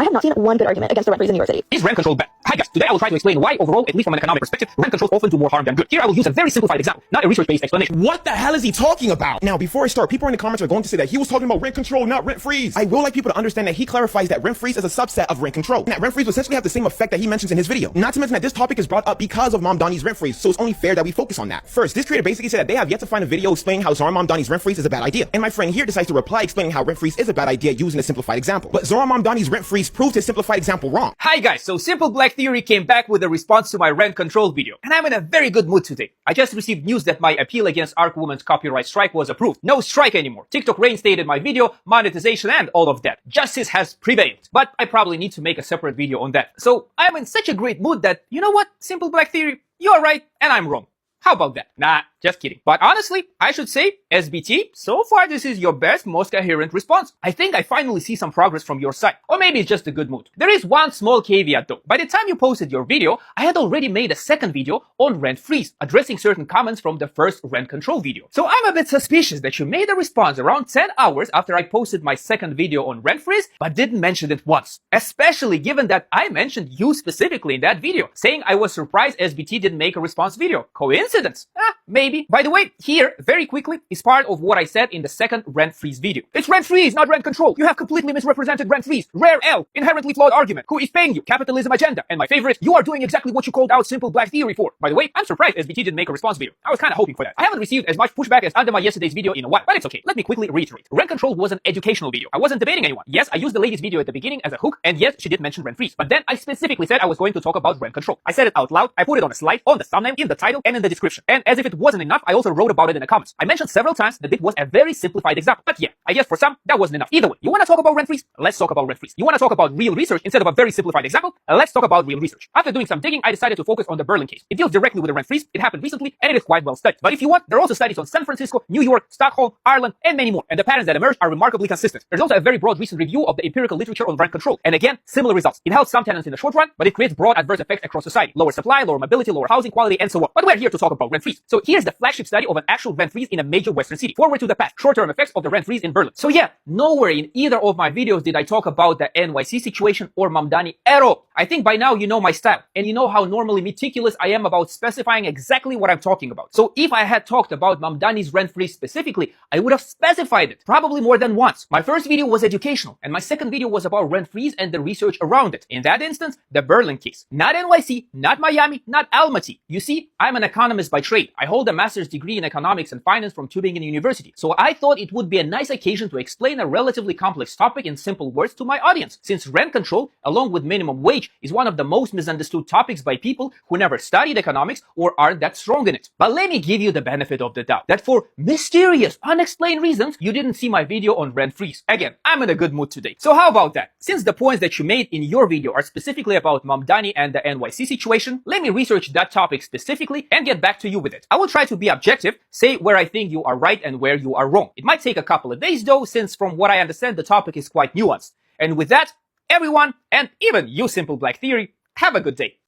have not seen one good argument against the rent freeze in New York City. Is rent control bad? Hi guys, today I will try to explain why overall, at least from an economic perspective, rent controls often do more harm than good. Here I will use a very simplified example, not a research-based explanation. What the hell is he talking about? Now, before I start, people in the comments are going to say that he was talking about rent control, not rent freeze. I will like people to understand that he clarifies that rent freeze is a subset of rent control, and that rent freeze will essentially have the same effect that he mentions in his video. Not to mention that this topic is brought up because of Mamdani's rent freeze, so it's only fair that we focus on that. First, this creator basically said that they have yet to find a video explaining how Zohran Mamdani's rent freeze is a bad idea, and my friend here decides to reply explaining how rent freeze is a bad idea using a simplified example. But Zohran Mamdani's rent freeze proved his simplified example wrong. Hi guys, so Simple Black Theory came back with a response to my rent control video, and I'm in a very good mood today. I just received news that my appeal against Arc Woman's copyright strike was approved. No strike anymore. TikTok reinstated my video, monetization and all of that. Justice has prevailed. But I probably need to make a separate video on that. So I'm in such a great mood that, you know what, Simple Black Theory, you're right and I'm wrong. How about that? Nah, just kidding. But honestly, I should say, SBT, so far this is your best, most coherent response. I think I finally see some progress from your side. Or maybe it's just a good mood. There is one small caveat though. By the time you posted your video, I had already made a second video on rent freeze, addressing certain comments from the first rent control video. So I'm a bit suspicious that you made a response around 10 hours after I posted my second video on rent freeze, but didn't mention it once. Especially given that I mentioned you specifically in that video, saying I was surprised SBT didn't make a response video. Coincidence? Maybe. By the way, here, very quickly, is part of what I said in the second rent freeze video. It's rent freeze, not rent control. You have completely misrepresented rent freeze. Rare L. Inherently flawed argument. Who is paying you? Capitalism agenda. And my favorite, you are doing exactly what you called out Simple Black Theory for. By the way, I'm surprised SBT didn't make a response video. I was kind of hoping for that. I haven't received as much pushback as under my yesterday's video in a while, but it's okay. Let me quickly reiterate. Rent control was an educational video. I wasn't debating anyone. Yes, I used the lady's video at the beginning as a hook, and yes, she did mention rent freeze. But then I specifically said I was going to talk about rent control. I said it out loud. I put it on a slide, on the thumbnail, in the title, and in the description. And as if it wasn't enough, I also wrote about it in the comments. I mentioned several times that it was a very simplified example. But yeah, I guess for some, that wasn't enough. Either way, you want to talk about rent freeze? Let's talk about rent freeze. You want to talk about real research instead of a very simplified example? Let's talk about real research. After doing some digging, I decided to focus on the Berlin case. It deals directly with the rent freeze. It happened recently, and it is quite well studied. But if you want, there are also studies on San Francisco, New York, Stockholm, Ireland, and many more. And the patterns that emerge are remarkably consistent. There's also a very broad recent review of the empirical literature on rent control. And again, similar results. It helps some tenants in the short run, but it creates broad adverse effects across society. Lower supply, lower mobility, lower housing quality, and so on. But we're here to talk about rent freeze. So here's the flagship study of an actual rent freeze in a major Western city. Forward to the past. Short-term effects of the rent freeze in Berlin. So yeah, nowhere in either of my videos did I talk about the NYC situation or Mamdani at all. I think by now you know my style, and you know how normally meticulous I am about specifying exactly what I'm talking about. So if I had talked about Mamdani's rent freeze specifically, I would have specified it, probably more than once. My first video was educational, and my second video was about rent freeze and the research around it. In that instance, the Berlin case. Not NYC, not Miami, not Almaty. You see, I'm an economist by trade. I hold a master's degree in economics and finance from Tübingen University. So I thought it would be a nice occasion to explain a relatively complex topic in simple words to my audience, since rent control, along with minimum wage, is one of the most misunderstood topics by people who never studied economics or aren't that strong in it. But let me give you the benefit of the doubt that for mysterious, unexplained reasons, you didn't see my video on rent freeze. Again, I'm in a good mood today. So how about that? Since the points that you made in your video are specifically about Mamdani and the NYC situation, let me research that topic specifically and get back to you with it. I will try to be objective, say where I think you are right and where you are wrong. It might take a couple of days though, since from what I understand, the topic is quite nuanced. And with that, everyone, and even you Simple Black Theory, have a good day.